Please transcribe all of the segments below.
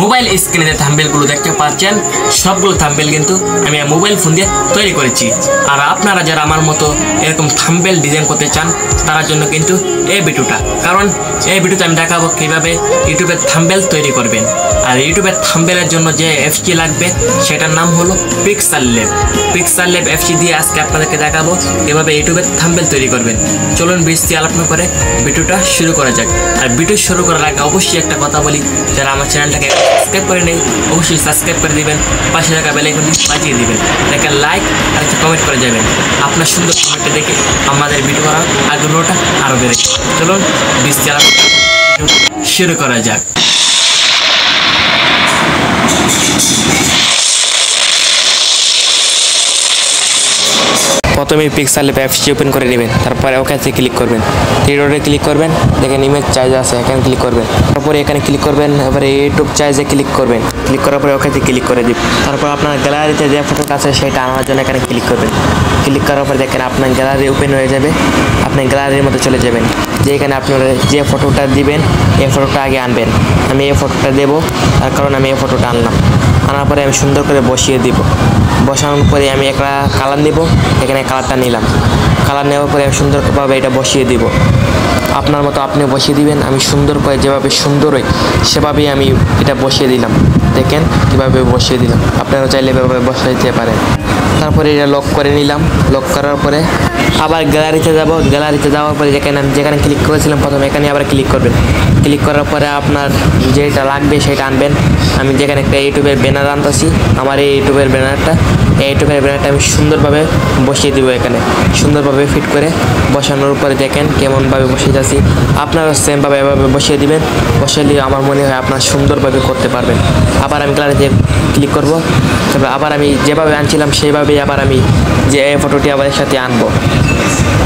Mobile স্ক্রিনে যে থাম্বনেলগুলো দেখতে পাচ্ছেন সবগুলো থাম্বনেল কিন্তু আমি মোবাইল ফোন দিয়ে তৈরি করেছি। আর আপনারা যারা আমার মতো এরকম থাম্বনেল ডিজাইন করতে চান তার জন্য কিন্তু এই ভিডিওটা, কারণ এই ভিডিওতে আমি দেখাবো কিভাবে ইউটিউবের থাম্বনেল তৈরি করবেন। আর ইউটিউবের থাম্বনেলের জন্য যে এফসি লাগবে সেটার নাম হলো পিক্সেলল্যাব। পিক্সেলল্যাব এফসি দিয়ে আজকে আপনাদেরকে দেখাবো কিভাবে ইউটিউবের থাম্বনেল তৈরি করবেন। চলুন বিস্তারিত আলোচনা করে ভিডিওটা শুরু করা যাক। আর ভিডিও শুরু করার আগে অবশ্যই একটা কথা বলি, যারা আমার চ্যানেলটাকে সাবস্ক্রাইব করে নেই অবশ্যই সাবস্ক্রাইব করে দিবেন, পাশে থাকা বেল আইকনটি বাজিয়ে দিবেন, একটা লাইক আর একটা কমেন্ট করে যাবেন। আপনার সুন্দর কমেন্টে দেখে আমাদের ভিডিও করার আগ্রহটা আরও বেড়ে। চলুন বিস্তারিত শুরু করা যাক। প্রথমে পিক্সেলল্যাব অ্যাপসটি ওপেন করে নেবেন, তারপরে ওকেতে ক্লিক করবেন, থ্রি ডটে ক্লিক করবেন, দেখেন ইমেজ চার্জ আছে এখানে ক্লিক করবেন, তারপরে এখানে ক্লিক করবেন, এবারে ইউটিউব চার্জে ক্লিক করবেন, ক্লিক করার পরে ওকেতে ক্লিক করে দিবেন। তারপর আপনার গ্যালারিতে যে ফটোটা আছে সেটা আনার জন্য এখানে ক্লিক করবেন, ক্লিক করার পরে দেখেন আপনার গ্যালারি ওপেন হয়ে যাবে, আপনি গ্যালারির মধ্যে চলে যাবেন। যে এখানে আপনারা যে ফটোটা দিবেন এই ফটোটা আগে আনবেন। আমি এই ফটোটা দেবো, তার কারণ আমি এই ফটোটা আনলাম। আনার পরে আমি সুন্দর করে বসিয়ে দিব, বসানোর পরে আমি একটা কালার নিব, এখানে কালারটা নিলাম, কালার নেওয়ার পরে আমি সুন্দরভাবে এটা বসিয়ে দিব। আপনার মতো আপনি বসিয়ে দিবেন, আমি সুন্দর করে যেভাবে সুন্দর হয় সেভাবেই আমি এটা বসিয়ে দিলাম। দেখেন কীভাবে বসিয়ে দিলাম, আপনারা চাইলে এভাবে বসিয়ে দিতে পারেন। তারপরে এটা লক করে নিলাম, লক করার পরে আবার গ্যালারিতে যাব, গ্যালারিতে যাওয়ার পরে যেখানে ক্লিক করেছিলাম প্রথমে এখানে আবার ক্লিক করবেন, ক্লিক করার পরে আপনার যেটা লাগবে সেটা আনবেন। আমি যেখানে একটা ইউটিউবের ব্যানার আনতেছি, আমার এই ইউটিউবের ব্যানারটা আমি সুন্দরভাবে বসিয়ে দিব। এখানে সুন্দরভাবে ফিট করে বসানোর উপরে দেখেন কেমনভাবে বসিয়ে যাচ্ছি, আপনারা সেমভাবে এভাবে বসিয়ে দিবেন। বসিয়ে দিয়ে আমার মনে হয় আপনার সুন্দরভাবে করতে পারবেন। আবার আমি গ্যালারিতে ক্লিক করব, তারপর আবার আমি যেভাবে আনছিলাম সেইভাবেই আবার আমি যে ফটোটি আবার এর সাথে আনবো,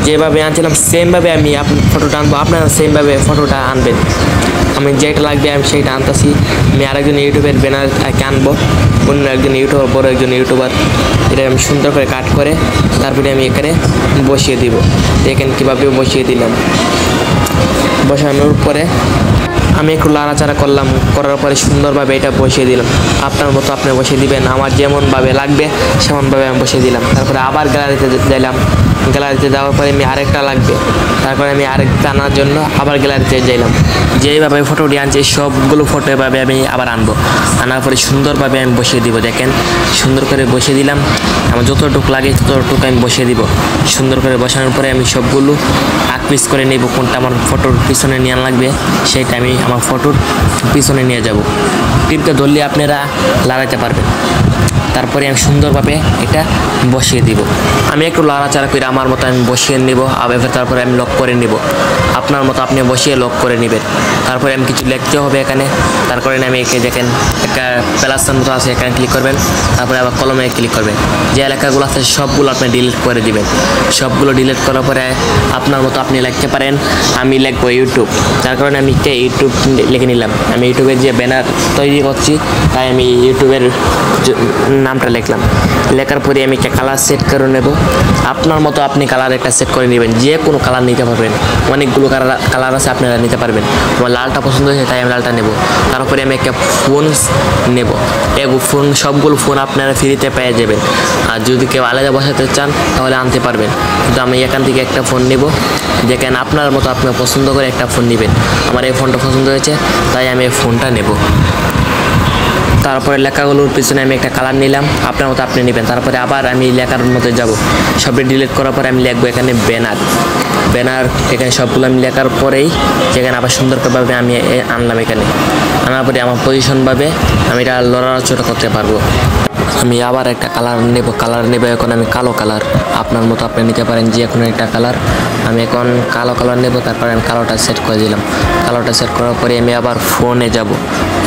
যেভাবে আনছিলাম সেমভাবে আমি ফটোটা আনবো, আপনারা সেমভাবে ফটোটা আনবেন। আমি যেটা লাগবে আমি সেইটা আনতেছি। আমি আরেকজন ইউটিউবের ব্যানার আনবো, অন্য একজন ইউটিউবার, বড় একজন ইউটিউবার, এটা আমি সুন্দর করে কাট করে তারপরে আমি এখানে বসিয়ে দিব। দেখেন কীভাবে বসিয়ে দিলাম। বসানোর পরে আমি একটু লাড়াচাড়া করলাম, করার পরে সুন্দরভাবে এটা বসিয়ে দিলাম। আপনার মতো আপনি বসিয়ে দিবেন, আমার যেমনভাবে লাগবে সেমনভাবে আমি বসিয়ে দিলাম। তারপরে আবার গ্যালারিতে যাইলাম, গ্যালারিতে যাওয়ার পরে আমি আরেকটা লাগবে, তারপরে আমি আরেকটা আনার জন্য আবার গ্যালারিতে যাইলাম। যেইভাবে ফটোটি আনছি সবগুলো ফটো এভাবে আমি আবার আনবো, আনার পরে সুন্দরভাবে আমি বসিয়ে দিব। দেখেন সুন্দর করে বসিয়ে দিলাম, আমার যতটুকু লাগে ততটুকু আমি বসিয়ে দিব। সুন্দর করে বসানোর পরে আমি সবগুলো পিস করে নেব, কোনটা আমার ফটোর পিছনে নিয়ে লাগবে সেইটা আমি আমার ফটোর পিছনে নিয়ে যাব। টিপটা ধরলে আপনারা লাগাতে পারবেন। তারপরে আমি সুন্দরভাবে এটা বসিয়ে দিব। আমি একটু লাড়াচাড়া করে আমার মতো আমি বসিয়ে নেব, আবার তারপরে আমি লক করে নেব। আপনার মতো আপনি বসিয়ে লক করে নেবেন। তারপরে আমি কিছু লিখতে হবে এখানে, তারপরে আমি একে দেখেন একটা প্লাসের মতো আছে, এখানে ক্লিক করবেন, তারপরে আবার কলমে ক্লিক করবেন। যে এলাকাগুলো আছে সবগুলো আপনি ডিলিট করে দিবেন। সবগুলো ডিলিট করার পরে আপনার মতো আপনি লিখতে পারেন। আমি লিখবো ইউটিউব, যার কারণে আমি একটা ইউটিউব লিখে নিলাম। আমি ইউটিউবের যে ব্যানার তৈরি করছি তাই আমি ইউটিউবের নামটা লিখলাম। লেখার পরে আমি একটা কালার সেট করে নেব। আপনার মতো আপনি কালার একটা সেট করে নেবেন, যে কোনো কালার নিতে পারবেন, অনেকগুলো কালার আছে আপনারা নিতে পারবেন। আমার লালটা পছন্দ হয়েছে তাই আমি লালটা নেব। তারপরে আমি একটা ফোন নেব, ফোন সবগুলো ফোন আপনারা ফ্রিতে পেয়ে যাবেন। আর যদি কেউ আলাদা বসাতে চান তাহলে আনতে পারবেন, কিন্তু আমি এখান থেকে একটা ফোন নেব। দেখেন আপনার মতো আপনার পছন্দ করে একটা ফোন নেবেন। আমার এই ফোনটা পছন্দ হয়েছে তাই আমি এই ফোনটা নেব। তারপরে লেখাগুলোর পিছনে আমি একটা কালার নিলাম, আপনার মতো আপনি নেবেন। তারপরে আবার আমি লেখার মধ্যে যাব, সবটি ডিলিট করার পরে আমি লিখবো এখানে ব্যানার। এখানে সবগুলো আমি লেখার পরেই যেখানে আবার সুন্দরভাবে আমি আনলাম। এখানে আনার পরে আমার পজিশনভাবে আমি এটা লড়াচড়া করতে পারবো। আমি আবার একটা কালার নেব, এখন আমি কালো কালার। আপনার মতো আপনি নিতে পারেন যে কোনো একটা কালার। আমি এখন কালো কালার নেব, তারপরে আমি কালোটা সেট করে দিলাম। কালোটা সেট করার পরে আমি আবার ফোনে যাব,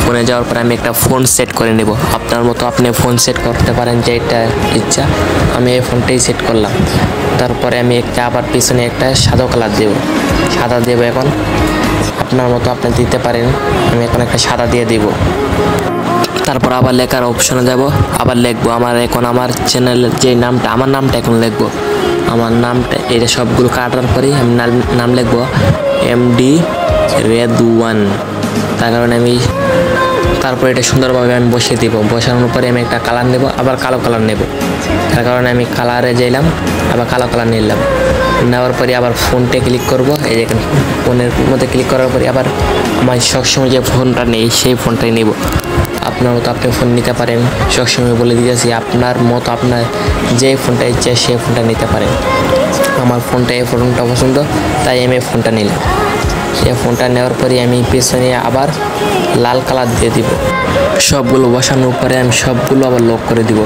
ফোনে যাওয়ার পরে আমি একটা ফোন সেট করে নেব। আপনার মতো আপনি ফোন সেট করতে পারেন যেটা ইচ্ছা, আমি এই ফোনটাই সেট করলাম। তারপরে আমি একটা আবার পিছনে একটা সাদা কালার দেব। এখন আপনার মতো আপনি দিতে পারেন, আমি এখন একটা সাদা দিয়ে দিব। তারপর আবার লেখার অপশনে যাব, আবার লিখবো আমার চ্যানেলের যে নামটা, আমার নামটা এখন লিখবো। আমার নামটা এটা সবগুলো কাটার পরেই আমি নাম লিখবো MD Redwan। তার কারণে আমি তারপর এটা সুন্দরভাবে আমি বসিয়ে দিব। বসানোর পরে আমি একটা কালার নেব, আবার কালো কালার নেব। তার কারণে আমি কালারে যাইলাম, আবার কালো কালার নিলাম। নেওয়ার পরে আবার ফোনটা ক্লিক করব। এই দেখেন ফোনের মধ্যে ক্লিক করার পরে আবার আমার সবসময় যে ফোনটা নেই সেই ফোনটাই নেব। আপনার মতো আপনি ফোন নিতে পারেন, সবসময় বলে দিয়েছি আপনার মতো আপনার যে ফোনটা ইচ্ছে সেই ফোনটা নিতে পারেন। আমার ফোনটা এই ফোনটা পছন্দ, তাই আমি এই ফোনটা নিলাম। এই ফোনটা নেওয়ার পরে আমি পেছনে আবার লাল কালার দিয়ে দিব। সবগুলো বসানোর পরে আমি সবগুলো আবার লক করে দিব।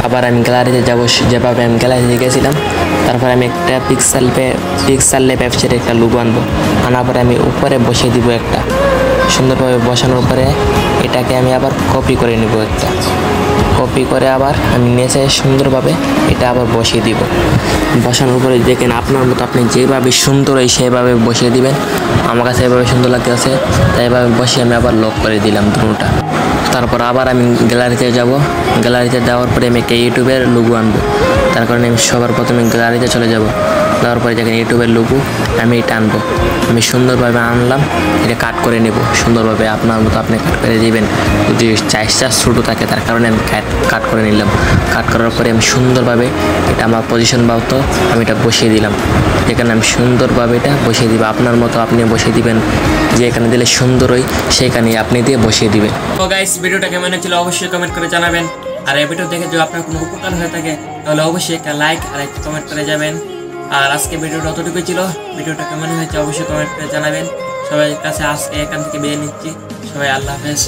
আবার আমি গ্যালারিতে যাব, যেভাবে আমি গ্যালারিতে গেছিলাম। তারপরে আমি একটা পিক্সেল ল্যাব অ্যাপসের একটা লোগো আনবো। আনার পরে আমি উপরে বসিয়ে দিব একটা। সুন্দরভাবে বসানোর পরে এটাকে আমি আবার কপি করে নেব একটা। কপি করে আবার আমি নিচে সুন্দরভাবে এটা আবার বসিয়ে দিব। বসানোর পরে দেখেন আপনার মতো আপনি যেভাবে সুন্দর হয় সেভাবে বসিয়ে দিবেন। আমার কাছে এভাবে সুন্দর লাগতেছে, তাই এভাবে বসিয়ে আমি আবার লক করে দিলাম দুটোটা। তারপর আবার আমি গ্যালারিতে যাব। গ্যালারিতে যাওয়ার পরে আমি একটা ইউটিউবের লোগো আনবো। তার কারণে আমি সবার প্রথমে গ্যালারিতে চলে যাব। যাওয়ার পরে দেখেন ইউটিউবের লোগো আমি এটা আনবো। আমি সুন্দরভাবে আনলাম, এটা কাট করে নেব সুন্দরভাবে। আপনার মতো আপনি কাট করে দিবেন। যদি সাইজটা ছোটো থাকে তার কারণে আমি কাট করে নিলাম। কাট করার পরে আমি সুন্দরভাবে এটা আমার পজিশন মতো আমি এটা বসিয়ে দিলাম। এখানে আমি সুন্দরভাবে এটা বসিয়ে দিব। আপনার মতো আপনি বসিয়ে দিবেন, যে এখানে দিলে সুন্দর হয় সেখানেই আপনি দিয়ে বসিয়ে দিবেন। তো গাইস, ভিডিওটা কেমন হয়েছিল অবশ্যই কমেন্ট করে জানাবেন। আর এই ভিডিও দেখে যদি আপনার কোনো উপকার হয়ে থাকে তাহলে অবশ্যই একটা লাইক আর একটা কমেন্ট করে যাবেন। আর আজকে ভিডিওটা অতটুকুই ছিল। ভিডিওটা কেমন হয়েছে অবশ্যই কমেন্ট করে জানাবেন। সবাই কাছে আজকে এখান থেকে বিদায় নিচ্ছি। সবাই আল্লাহ হাফেজ।